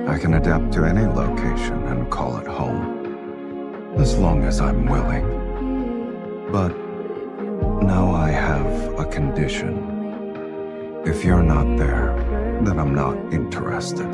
I can adapt to any location and call it home, as long as I'm willing. But now I have a condition. If you're not there, then I'm not interested.